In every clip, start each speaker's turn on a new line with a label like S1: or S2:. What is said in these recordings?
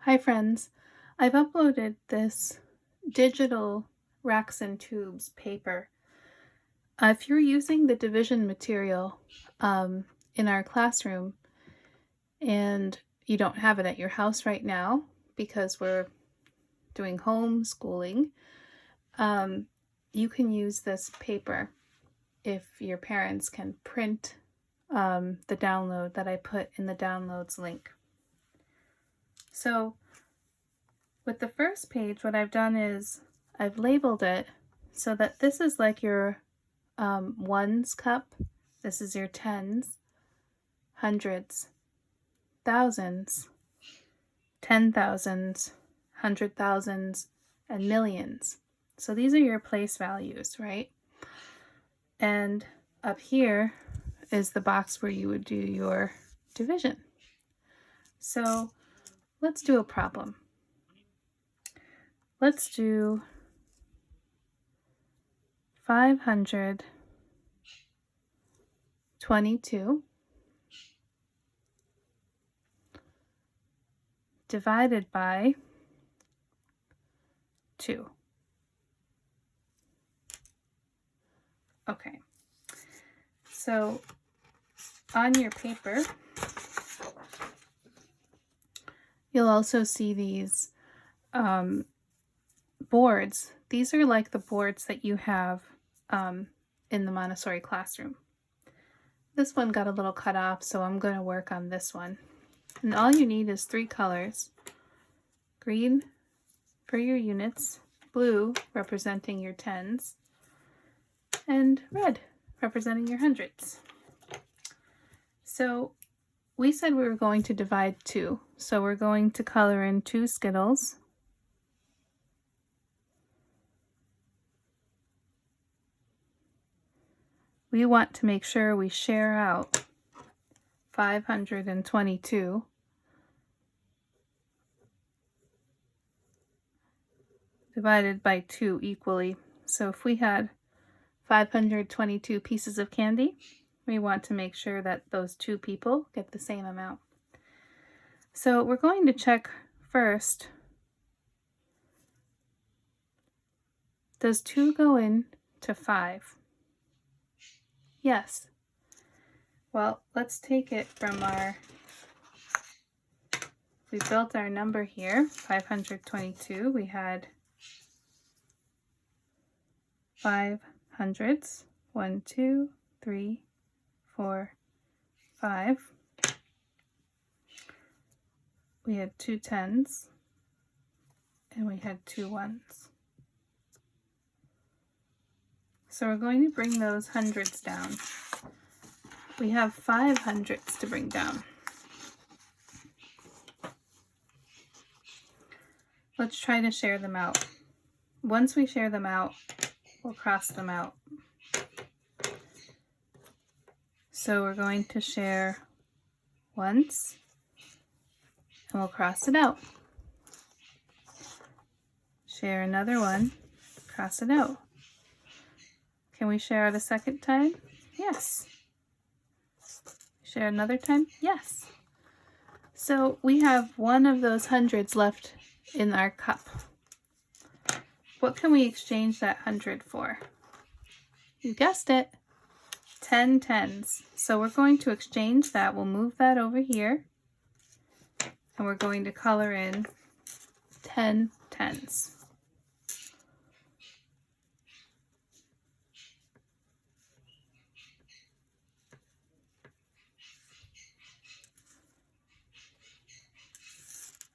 S1: Hi friends, I've uploaded this digital racks and tubes paper. If you're using the division material in our classroom and you don't have it at your house right now because we're doing homeschooling, you can use this paper if your parents can print the download that I put in the downloads link. So with the first page, what I've done is I've labeled it so that this is like your ones cup, this is your tens, hundreds, thousands, 10,000s, 100,000s, and millions. So these are your place values, right? And up here is the box where you would do your division. So let's do a problem. Let's do 522 divided by 2. Okay, so on your paper, you'll also see these boards. These are like the boards that you have in the Montessori classroom. This one got a little cut off, so I'm going to work on this one. And all you need is 3 colors. Green for your units, blue representing your tens, and red representing your hundreds. So we said we were going to divide 2, so we're going to color in 2 Skittles. We want to make sure we share out 522 divided by 2 equally. So if we had 522 pieces of candy, we want to make sure that those 2 people get the same amount. So we're going to check first, does 2 go in to 5? Yes. Well, let's take it from we built our number here, 522. We had 5 hundreds, 1, 2, 3, 4, 5. We had 2 tens, and we had 2 ones. So we're going to bring those hundreds down. We have 5 hundreds to bring down. Let's try to share them out. Once we share them out, we'll cross them out. So we're going to share once, and we'll cross it out. Share another one, cross it out. Can we share it a second time? Yes. Share another time? Yes. So we have one of those hundreds left in our cup. What can we exchange that 100 for? You guessed it, 10 tens. So we're going to exchange that. We'll move that over here, and we're going to color in 10 tens.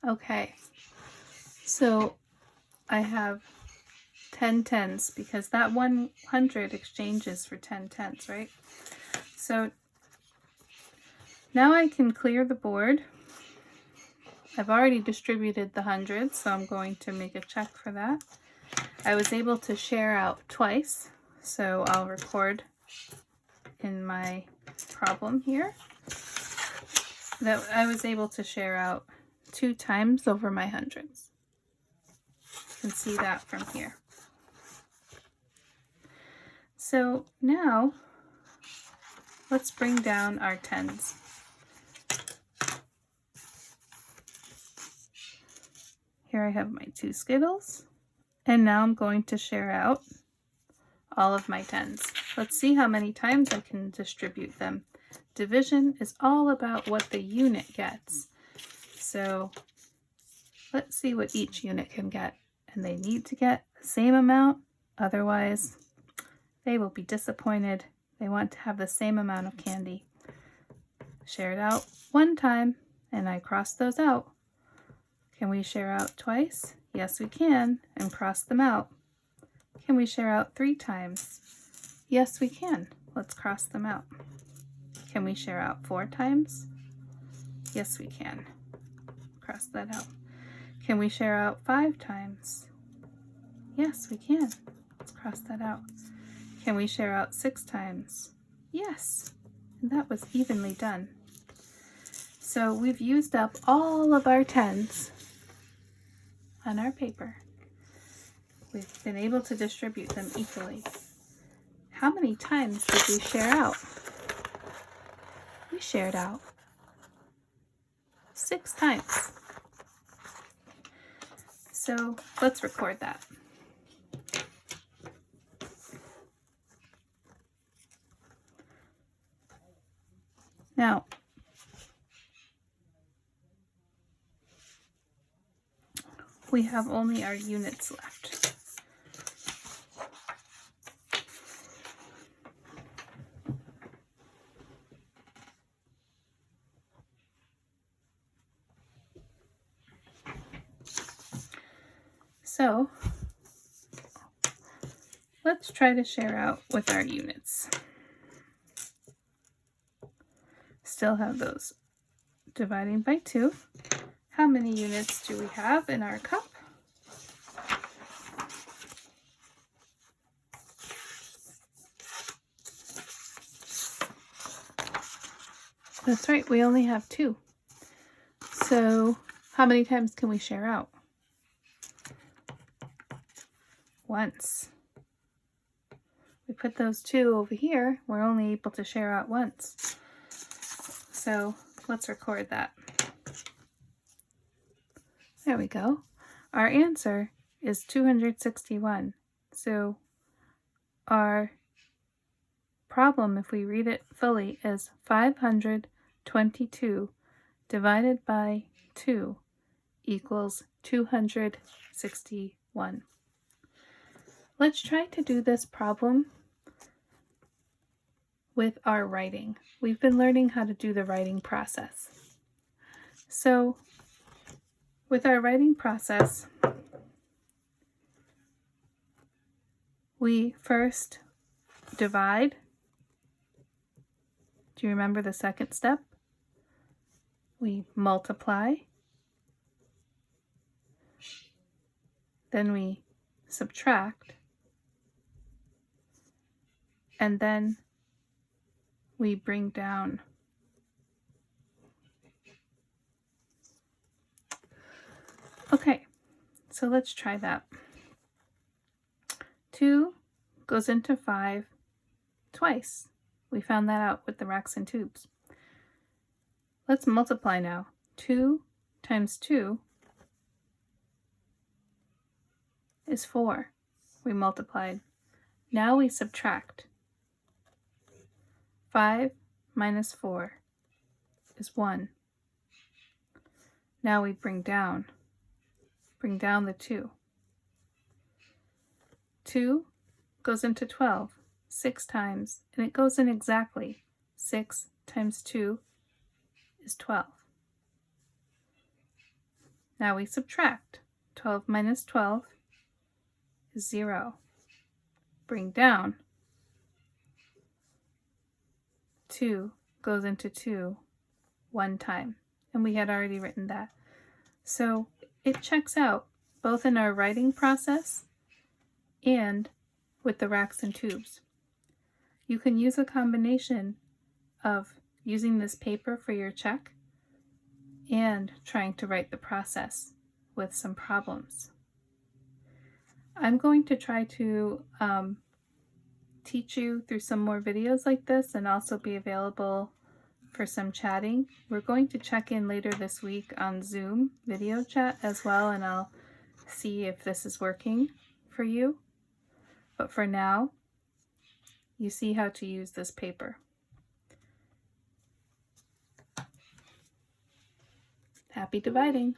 S1: Okay, so I have 10 tens because that 100 exchanges for 10 tens, right? So now I can clear the board. I've already distributed the hundreds, so I'm going to make a check for that. I was able to share out twice, so I'll record in my problem here that I was able to share out 2 times over my hundreds. You can see that from here. So now let's bring down our tens. Here I have my 2 Skittles. And now I'm going to share out all of my 10s. Let's see how many times I can distribute them. Division is all about what the unit gets. So let's see what each unit can get. And they need to get the same amount, otherwise they will be disappointed. They want to have the same amount of candy. Share it out 1 time, and I cross those out. Can we share out twice? Yes, we can, and cross them out. Can we share out 3 times? Yes, we can. Let's cross them out. Can we share out 4 times? Yes, we can. Cross that out. Can we share out 5 times? Yes, we can. Let's cross that out. Can we share out 6 times? Yes. And that was evenly done. So we've used up all of our 10s on our paper. We've been able to distribute them equally. How many times did we share out? We shared out 6 times. So let's record that. Now, we have only our units left. So let's try to share out with our units. Still have those dividing by 2. How many units do we have in our cup? That's right, we only have 2. So how many times can we share out? Once. We put those 2 over here, we're only able to share out once. So let's record that. There we go. Our answer is 261. So our problem, if we read it fully, is 522 divided by 2 equals 261. Let's try to do this problem with our writing. We've been learning how to do the writing process. So with our writing process, we first divide. Do you remember the second step? We multiply. Then we subtract. And then we bring down. Okay, so let's try that. 2 goes into 5 twice. We found that out with the racks and tubes. Let's multiply now. 2 times 2 is 4. We multiplied. Now we subtract. 5 minus 4 is 1. Now we bring down the 2. 2 goes into 12 6 times, and it goes in exactly. 6 times 2 is 12. Now we subtract. 12 minus 12 is 0. Bring down. 2 goes into 2 1 time, and we had already written that. So it checks out both in our writing process and with the racks and tubes. You can use a combination of using this paper for your check and trying to write the process with some problems. I'm going to try to teach you through some more videos like this, and also be available for some chatting. We're going to check in later this week on Zoom video chat as well, and I'll see if this is working for you. But for now, you see how to use this paper. Happy dividing!